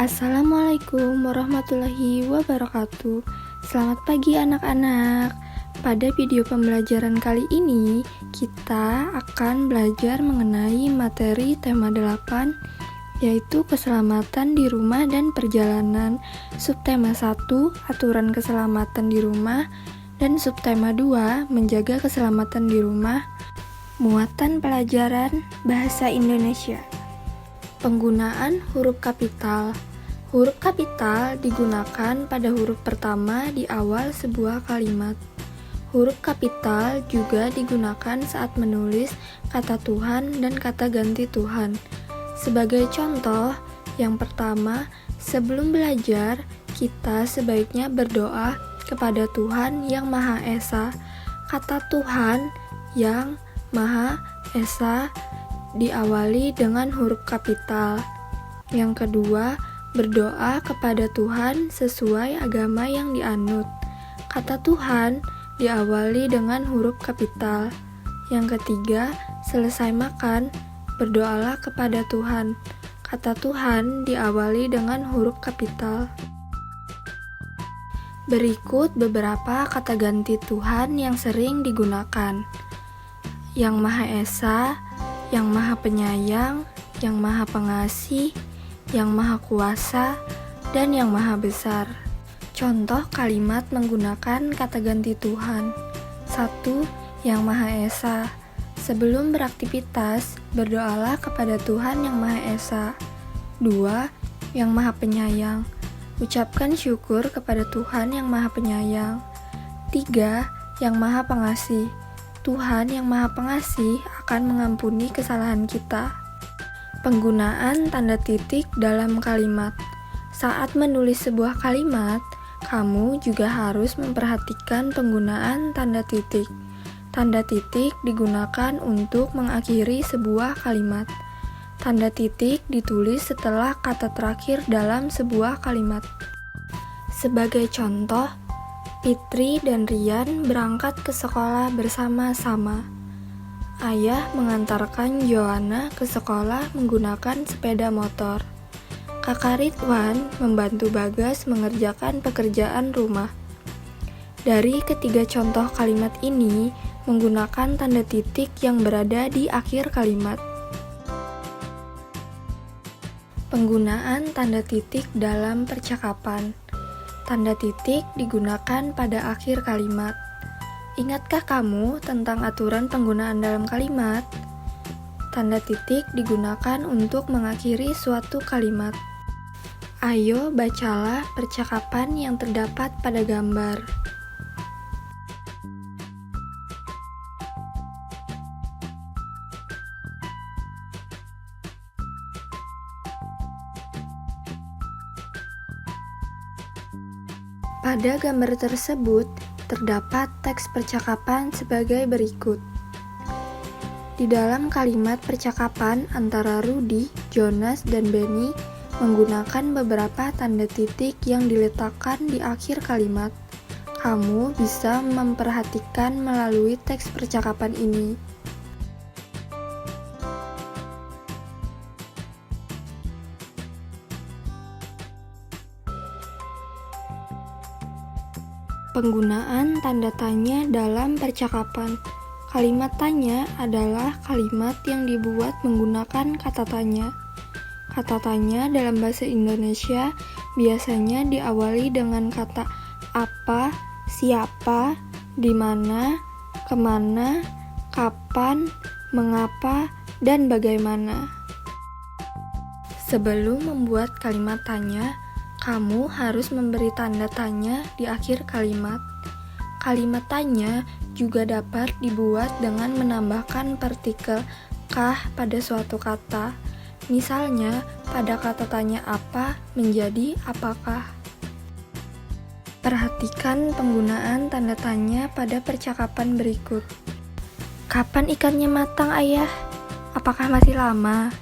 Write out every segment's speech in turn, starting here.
Assalamualaikum warahmatullahi wabarakatuh. Selamat pagi anak-anak. Pada video pembelajaran kali ini, kita akan belajar mengenai materi tema 8, yaitu keselamatan di rumah dan perjalanan. Subtema 1, aturan keselamatan di rumah, dan subtema 2, menjaga keselamatan di rumah. Muatan pelajaran Bahasa Indonesia. Penggunaan huruf kapital. Huruf kapital digunakan pada huruf pertama di awal sebuah kalimat. Huruf kapital juga digunakan saat menulis kata Tuhan dan kata ganti Tuhan. Sebagai contoh, yang pertama, sebelum belajar, kita sebaiknya berdoa kepada Tuhan yang Maha Esa. Kata Tuhan yang Maha Esa diawali dengan huruf kapital. Yang kedua, berdoa kepada Tuhan sesuai agama yang dianut. Kata Tuhan diawali dengan huruf kapital. Yang ketiga, selesai makan, berdoalah kepada Tuhan. Kata Tuhan diawali dengan huruf kapital. Berikut beberapa kata ganti Tuhan yang sering digunakan. Yang Maha Esa, yang Maha Penyayang, yang Maha Pengasih, yang Maha Kuasa, dan yang Maha Besar. Contoh kalimat menggunakan kata ganti Tuhan. 1. Yang Maha Esa. Sebelum beraktivitas, berdoalah kepada Tuhan yang Maha Esa. 2. Yang Maha Penyayang. Ucapkan syukur kepada Tuhan yang Maha Penyayang. 3. Yang Maha Pengasih. Tuhan yang Maha Pengasih akan mengampuni kesalahan kita. Penggunaan tanda titik dalam kalimat. Saat menulis sebuah kalimat, kamu juga harus memperhatikan penggunaan tanda titik. Tanda titik digunakan untuk mengakhiri sebuah kalimat. Tanda titik ditulis setelah kata terakhir dalam sebuah kalimat. Sebagai contoh, Fitri dan Rian berangkat ke sekolah bersama-sama. Ayah mengantarkan Joanna ke sekolah menggunakan sepeda motor. Kakak Ridwan membantu Bagas mengerjakan pekerjaan rumah. Dari ketiga contoh kalimat ini menggunakan tanda titik yang berada di akhir kalimat. Penggunaan tanda titik dalam percakapan. Tanda titik digunakan pada akhir kalimat. Ingatkah kamu tentang aturan penggunaan dalam kalimat? Tanda titik digunakan untuk mengakhiri suatu kalimat. Ayo bacalah percakapan yang terdapat pada gambar. Pada gambar tersebut, terdapat teks percakapan sebagai berikut. Di dalam kalimat percakapan antara Rudy, Jonas, dan Benny menggunakan beberapa tanda titik yang diletakkan di akhir kalimat. Kamu bisa memperhatikan melalui teks percakapan ini. Penggunaan tanda tanya dalam percakapan. Kalimat tanya adalah kalimat yang dibuat menggunakan kata tanya. Kata tanya dalam bahasa Indonesia biasanya diawali dengan kata apa, siapa, di mana, kemana, kapan, mengapa, dan bagaimana. Sebelum membuat kalimat tanya, kamu harus memberi tanda tanya di akhir kalimat. Kalimat tanya juga dapat dibuat dengan menambahkan partikel kah pada suatu kata. Misalnya, pada kata tanya apa menjadi apakah. Perhatikan penggunaan tanda tanya pada percakapan berikut. Kapan ikannya matang, Ayah? Apakah masih lama?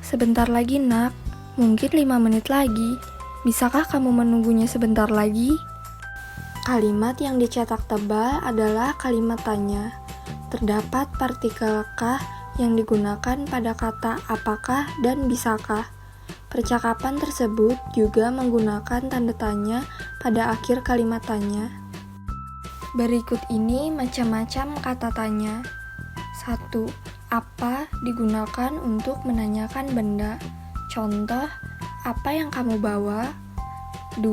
Sebentar lagi, Nak. Mungkin 5 menit lagi. Bisakah kamu menunggunya sebentar lagi? Kalimat yang dicetak tebal adalah kalimat tanya. Terdapat partikel kah yang digunakan pada kata apakah dan bisakah. Percakapan tersebut juga menggunakan tanda tanya pada akhir kalimat tanya. Berikut ini macam-macam kata tanya. 1. Apa digunakan untuk menanyakan benda? Contoh, apa yang kamu bawa? 2.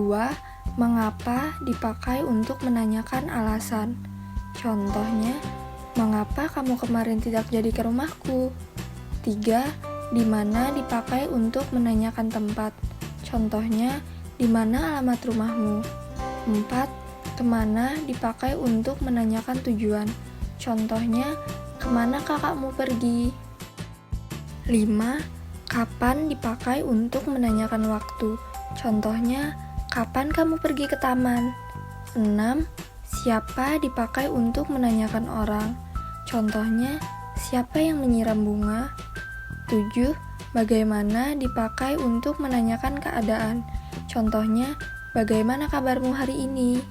Mengapa dipakai untuk menanyakan alasan? Contohnya, mengapa kamu kemarin tidak jadi ke rumahku? 3. Di mana dipakai untuk menanyakan tempat? Contohnya, di mana alamat rumahmu? 4. Kemana dipakai untuk menanyakan tujuan? Contohnya, kemana kakakmu pergi? 5. Kapan dipakai untuk menanyakan waktu? Contohnya, kapan kamu pergi ke taman? 6. Siapa dipakai untuk menanyakan orang? Contohnya, siapa yang menyiram bunga? 7. Bagaimana dipakai untuk menanyakan keadaan? Contohnya, bagaimana kabarmu hari ini?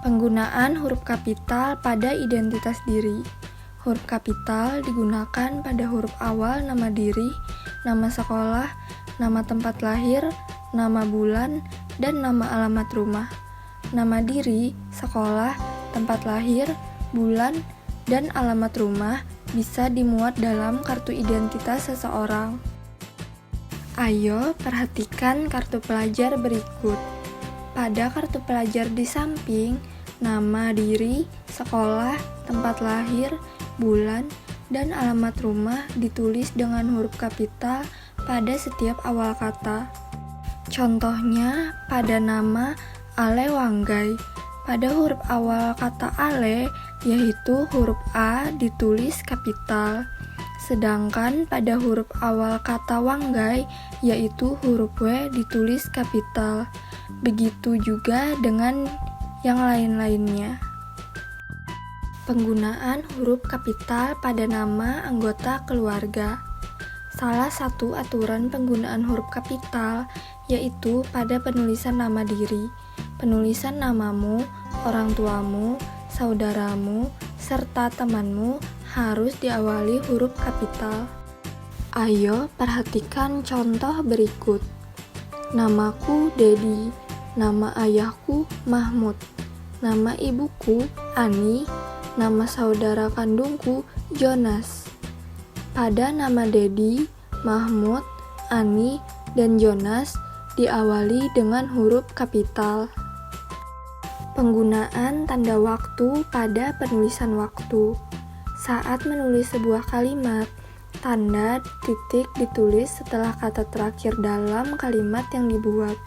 Penggunaan huruf kapital pada identitas diri. Huruf kapital digunakan pada huruf awal nama diri, nama sekolah, nama tempat lahir, nama bulan, dan nama alamat rumah. Nama diri, sekolah, tempat lahir, bulan, dan alamat rumah bisa dimuat dalam kartu identitas seseorang. Ayo perhatikan kartu pelajar berikut. Pada kartu pelajar di samping, nama diri, sekolah, tempat lahir, bulan, dan alamat rumah ditulis dengan huruf kapital pada setiap awal kata. Contohnya, pada nama Ale Wanggai, pada huruf awal kata Ale, yaitu huruf A ditulis kapital. Sedangkan pada huruf awal kata Wanggai, yaitu huruf W ditulis kapital. Begitu juga dengan yang lain-lainnya. Penggunaan huruf kapital pada nama anggota keluarga. Salah satu aturan penggunaan huruf kapital yaitu pada penulisan nama diri, penulisan namamu, orang tuamu, saudaramu, serta temanmu harus diawali huruf kapital. Ayo perhatikan contoh berikut. Namaku Dedi, nama ayahku Mahmud, nama ibuku Ani, nama saudara kandungku Jonas. Pada nama Dedi, Mahmud, Ani, dan Jonas diawali dengan huruf kapital. Penggunaan tanda waktu pada penulisan waktu. Saat menulis sebuah kalimat, tanda titik ditulis setelah kata terakhir dalam kalimat yang dibuat.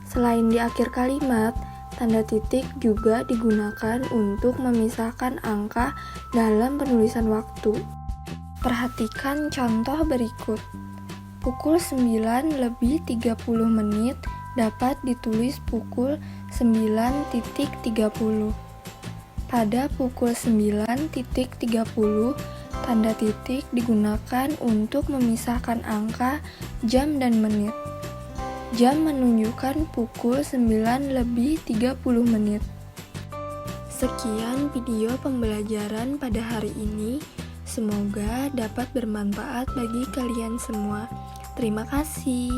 Selain di akhir kalimat, tanda titik juga digunakan untuk memisahkan angka dalam penulisan waktu. Perhatikan contoh berikut. Pukul 9:30 dapat ditulis pukul 9:30. Pada pukul 9:30, tanda titik digunakan untuk memisahkan angka jam dan menit. Jam menunjukkan pukul 9:30. Sekian video pembelajaran pada hari ini. Semoga dapat bermanfaat bagi kalian semua. Terima kasih.